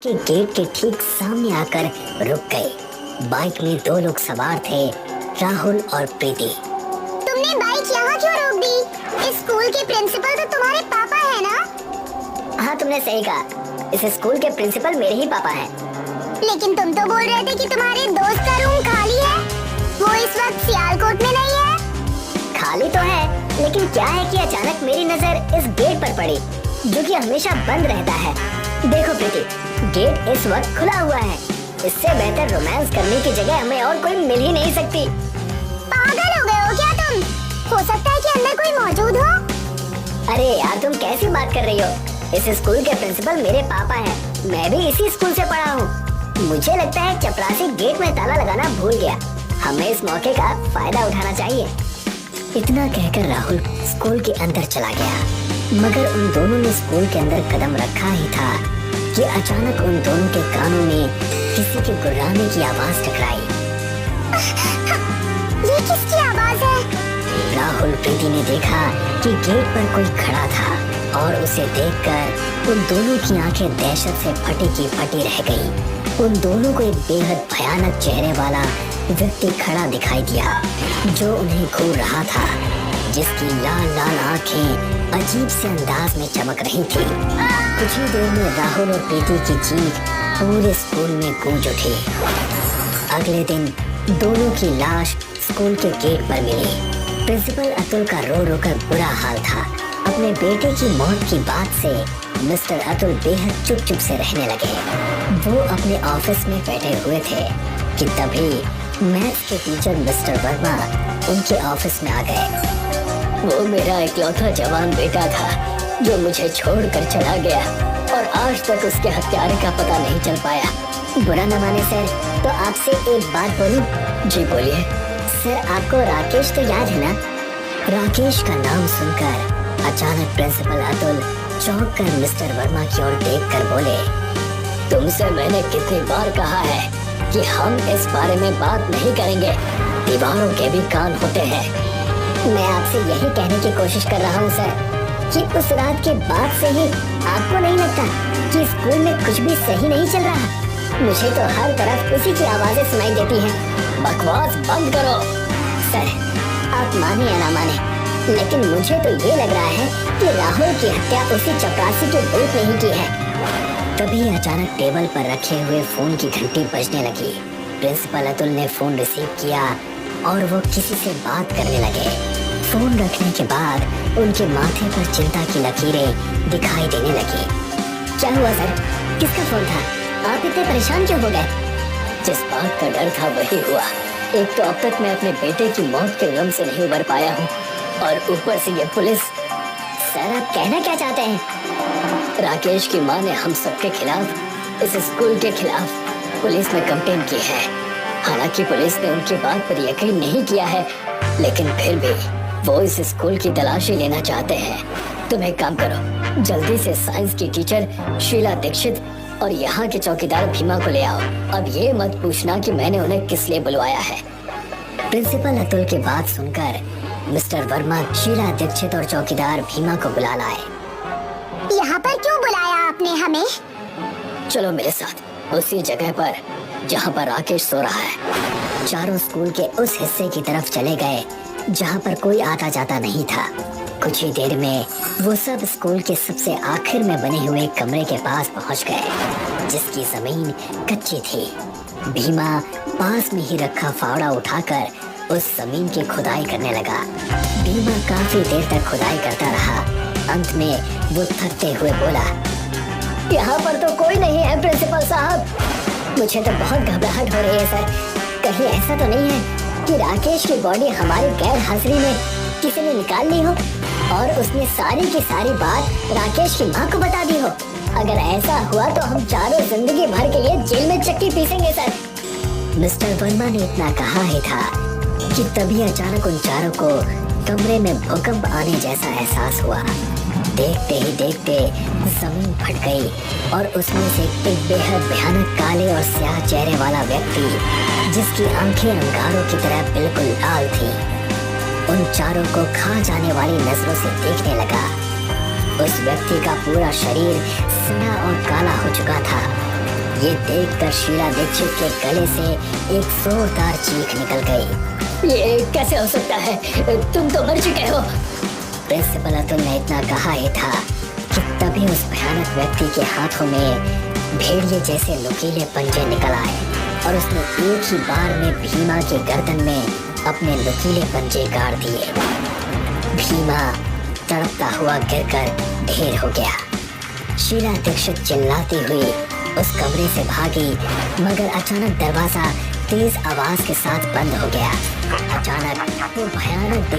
के गेट के ठीक सामने आकर रुक गए। बाइक में दो लोग सवार थे, राहुल और प्रीति। तुमने बाइक यहाँ क्यों रोक दी? इस स्कूल के प्रिंसिपल तो तुम्हारे पापा है ना? हाँ, तुमने सही कहा। इस स्कूल के प्रिंसिपल मेरे ही पापा हैं। लेकिन तुम तो बोल रहे थे कि तुम्हारे दोस्त का रूम खाली है। वो इस वक्त सियालकोट में नहीं है। खाली तो है, लेकिन क्या है कि अचानक मेरी नजर इस गेट पर पड़ी, जो कि हमेशा बंद रहता है। देखो प्रीति, गेट इस वक्त खुला हुआ है। इससे बेहतर रोमांस करने की जगह हमें और कोई मिल ही नहीं सकती। पागल हो गए हो क्या तुम? हो सकता है कि अंदर कोई मौजूद हो। अरे यार, तुम कैसी बात कर रही हो? इस स्कूल के प्रिंसिपल मेरे पापा हैं। मैं भी इसी स्कूल से पढ़ा हूँ। मुझे लगता है चपरासी गेट में ताला लगाना भूल गया। हमें इस मौके का फायदा उठाना चाहिए। इतना कहकर राहुल स्कूल के अंदर चला गया, मगर उन दोनों ने स्कूल के अंदर कदम रखा ही था कि अचानक उन दोनों के कानों में किसी के गुर्राने की आवाज टकराई। ये किसकी आवाज है? राहुल प्रीति ने देखा कि गेट पर कोई खड़ा था और उसे देखकर उन दोनों की आंखें दहशत से फटी की फटी रह गई। उन दोनों को एक बेहद भयानक चेहरे वाला व्यक्ति खड़ा दिखाई दिया, जो उन्हें घूर रहा था, जिसकी लाल लाल आंखें अजीब से अंदाज में चमक रही थी। कुछ ही देर में राहुल और प्रीति की चीख पूरे स्कूल में गूंज उठी। अगले दिन दोनों की लाश स्कूल के गेट पर मिली। प्रिंसिपल अतुल का रो रो कर बुरा हाल था। अपने बेटे की मौत की बात से मिस्टर अतुल बेहद चुप चुप से रहने लगे। वो अपने ऑफिस में बैठे हुए थे कि तभी मैथ्स के टीचर मिस्टर वर्मा उनके ऑफिस में आ गए। वो मेरा इकलौता जवान बेटा था, जो मुझे छोड़कर चला गया और आज तक उसके हत्यारे का पता नहीं चल पाया। बुरा न माने सर, तो आपसे एक बात बोलूं? जी बोलिए। सर, आपको राकेश तो याद है ना? राकेश का नाम सुनकर अचानक प्रिंसिपल अतुल चौंक कर मिस्टर वर्मा की ओर देखकर बोले, तुमसे मैंने कितनी बार कहा है कि हम इस बारे में बात नहीं करेंगे। दीवारों के भी कान होते हैं। मैं आपसे यही कहने की कोशिश कर रहा हूँ सर, कि उस रात के बाद से ही आपको नहीं लगता कि स्कूल में कुछ भी सही नहीं चल रहा? मुझे तो हर तरफ उसी की आवाजें सुनाई देती हैं। बकवास बंद करो। सर, आप माने या ना माने, लेकिन मुझे तो ये लग रहा है कि राहुल की हत्या उसी चपरासी के भूत ने ही की है। तभी अचानक टेबल पर रखे हुए फोन की घंटी बजने लगी। प्रिंसिपल अतुल ने फोन रिसीव किया और वो किसी से बात करने लगे। फोन रखने के बाद उनके माथे पर चिंता की लकीरें दिखाई देने लगी। क्या हुआ सर? किसका फोन था? आप इतने परेशान क्यों हो गए? जिस बात का डर था वही हुआ। एक तो अब तक मैं अपने बेटे की मौत के गम से नहीं उबर पाया हूँ, और ऊपर से ये पुलिस। सर, आप कहना क्या चाहते हैं? राकेश की माँ ने हम सबके खिलाफ, इस स्कूल के खिलाफ पुलिस में कंप्लेन की है। हालांकि पुलिस ने उनकी बात पर यकीन नहीं किया है, लेकिन फिर भी वो इस स्कूल की तलाशी लेना चाहते हैं। तुम एक काम करो, जल्दी से साइंस की टीचर शीला दीक्षित और यहाँ के चौकीदार भीमा को ले आओ। अब ये मत पूछना कि मैंने उन्हें किस लिए बुलवाया है। प्रिंसिपल अतुल की बात सुनकर मिस्टर वर्मा शीला दीक्षित और चौकीदार भीमा को बुला लाए। यहाँ पर क्यों बुलाया आपने हमें? चलो मेरे साथ उसी जगह पर जहाँ पर राकेश सो रहा है। चारों स्कूल के उस हिस्से की तरफ चले गए जहाँ पर कोई आता जाता नहीं था। कुछ ही देर में वो सब स्कूल के सबसे आखिर में बने हुए कमरे के पास पहुँच गए, जिसकी जमीन कच्ची थी। भीमा पास में ही रखा फावड़ा उठाकर उस जमीन की खुदाई करने लगा। भीमा काफी देर तक खुदाई करता रहा। अंत में वो थकते हुए बोला, यहाँ पर तो कोई नहीं है प्रिंसिपल साहब। मुझे तो बहुत घबराहट हो रही है सर। कहीं ऐसा तो नहीं है कि राकेश की बॉडी हमारी गैर हाजिरी में किसी ने निकाल ली हो और उसने सारी की सारी बात राकेश की माँ को बता दी हो? अगर ऐसा हुआ तो हम चारों जिंदगी भर के लिए जेल में चक्की पीसेंगे सर। मिस्टर वर्मा ने इतना कहा ही था कि तभी अचानक उन चारों को कमरे में भूकंप आने जैसा एहसास हुआ। देखते ही देखते जमीन फट गई और उसमें से एक बेहद भयानक काले और स्याह चेहरे वाला व्यक्ति, जिसकी आंखें अंगारों की तरह बिल्कुल लाल थी, उन चारों को खा जाने वाली नजरों से देखने लगा। उस व्यक्ति का पूरा शरीर सड़ा और काला हो चुका था ये देखकर शीला दीक्षित के गले से एक जोरदार चीख निकल गई। ये कैसे हो सकता है, तुम तो मर चुके हो। प्रिंसिपल अतुल ने इतना कहा ही था कि तभी उस भयानक व्यक्ति के हाथों में भेड़िए जैसे नुकीले पंजे निकल आए और उसने एक ही बार में भीमा के गर्दन में अपने नुकीले पंजे गाड़ दिए। भीमा तड़पता हुआ गिरकर ढेर हो गया। शीला दीक्षित चिल्लाती हुई उस कमरे से भागी, मगर अचानक दरवाजा तेज आवाज के साथ बंद हो गया। अचानक वो भयानक